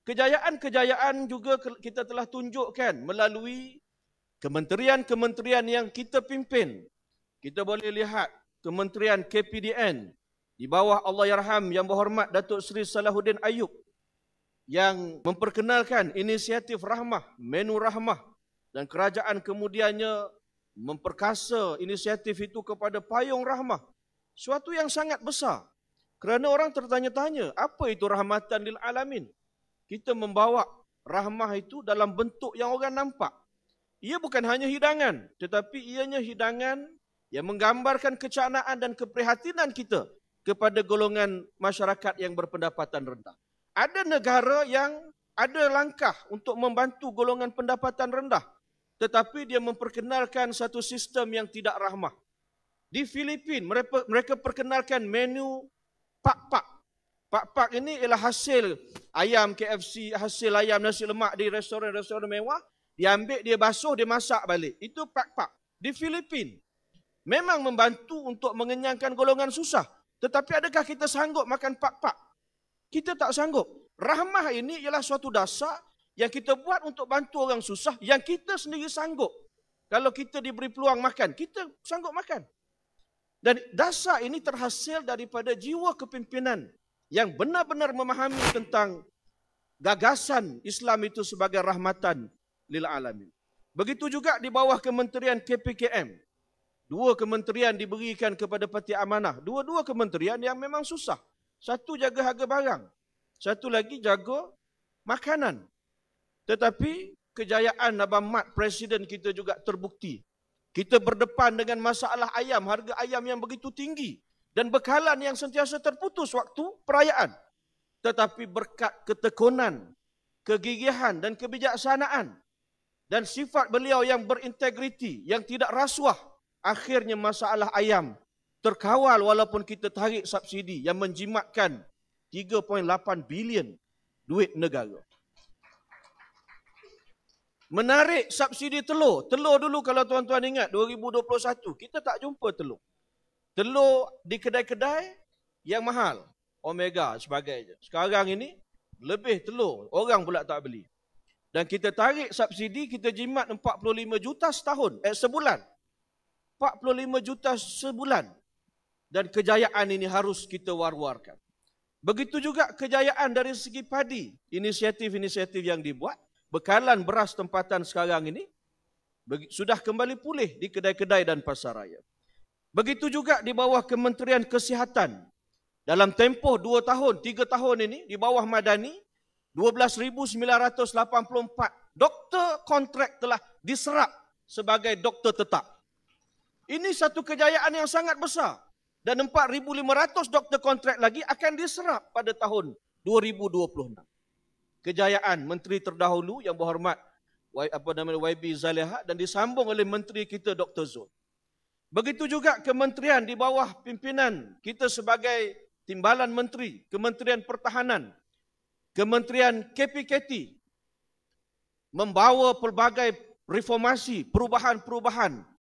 Kejayaan-kejayaan juga kita telah tunjukkan melalui kementerian-kementerian yang kita pimpin. Kita boleh lihat Kementerian KPDN di bawah Allahyarham Yang Berhormat Datuk Seri Salahuddin Ayub yang memperkenalkan inisiatif Rahmah, menu Rahmah, dan kerajaan kemudiannya memperkasa inisiatif itu kepada payung Rahmah. Suatu yang sangat besar. Kerana orang tertanya-tanya, apa itu rahmatan lil alamin? Kita membawa rahmah itu dalam bentuk yang orang nampak. Ia bukan hanya hidangan, tetapi ianya hidangan yang menggambarkan kecanaan dan keprihatinan kita kepada golongan masyarakat yang berpendapatan rendah. Ada negara yang ada langkah untuk membantu golongan pendapatan rendah, tetapi dia memperkenalkan satu sistem yang tidak rahmah. Di Filipina, mereka perkenalkan menu pak-pak. Pak-pak ini ialah hasil ayam KFC, hasil ayam nasi lemak di restoran-restoran mewah. Dia ambil, dia basuh, dia masak balik. Itu pak-pak. Di Filipina, memang membantu untuk mengenyangkan golongan susah. Tetapi adakah kita sanggup makan pak-pak? Kita tak sanggup. Rahmah ini ialah suatu dasar yang kita buat untuk bantu orang susah, yang kita sendiri sanggup. Kalau kita diberi peluang makan, kita sanggup makan. Dan dasar ini terhasil daripada jiwa kepimpinan yang benar-benar memahami tentang gagasan Islam itu sebagai rahmatan lil alamin. Begitu juga di bawah Kementerian KPKM. Dua kementerian diberikan kepada Parti Amanah. Dua-dua kementerian yang memang susah. Satu jaga harga barang. Satu lagi jaga makanan. Tetapi kejayaan Abang Mat Presiden kita juga terbukti. Kita berdepan dengan masalah ayam, harga ayam yang begitu tinggi. Dan bekalan yang sentiasa terputus waktu perayaan. Tetapi berkat ketekunan, kegigihan dan kebijaksanaan. Dan sifat beliau yang berintegriti, yang tidak rasuah. Akhirnya masalah ayam terkawal walaupun kita tarik subsidi yang menjimatkan 3.8 bilion duit negara. Menarik subsidi telur. Telur dulu kalau tuan-tuan ingat 2021 kita tak jumpa telur. Telur di kedai-kedai yang mahal. Omega sebagainya. Sekarang ini lebih telur. Orang pula tak beli. Dan kita tarik subsidi, kita jimat 45 juta setahun. Sebulan. 45 juta sebulan. Dan kejayaan ini harus kita war-warkan. Begitu juga kejayaan dari segi padi. Inisiatif-inisiatif yang dibuat. Bekalan beras tempatan sekarang ini sudah kembali pulih di kedai-kedai dan pasaraya. Begitu juga di bawah Kementerian Kesihatan. Dalam tempoh 2 tahun, 3 tahun ini di bawah Madani, 12,984 doktor kontrak telah diserap sebagai doktor tetap. Ini satu kejayaan yang sangat besar. Dan 4,500 doktor kontrak lagi akan diserap pada tahun 2026. Kejayaan Menteri terdahulu yang berhormat YB Zaliha dan disambung oleh Menteri kita Dr. Zul. Begitu juga kementerian di bawah pimpinan kita sebagai timbalan menteri, Kementerian Pertahanan, Kementerian KPKT membawa pelbagai reformasi, perubahan-perubahan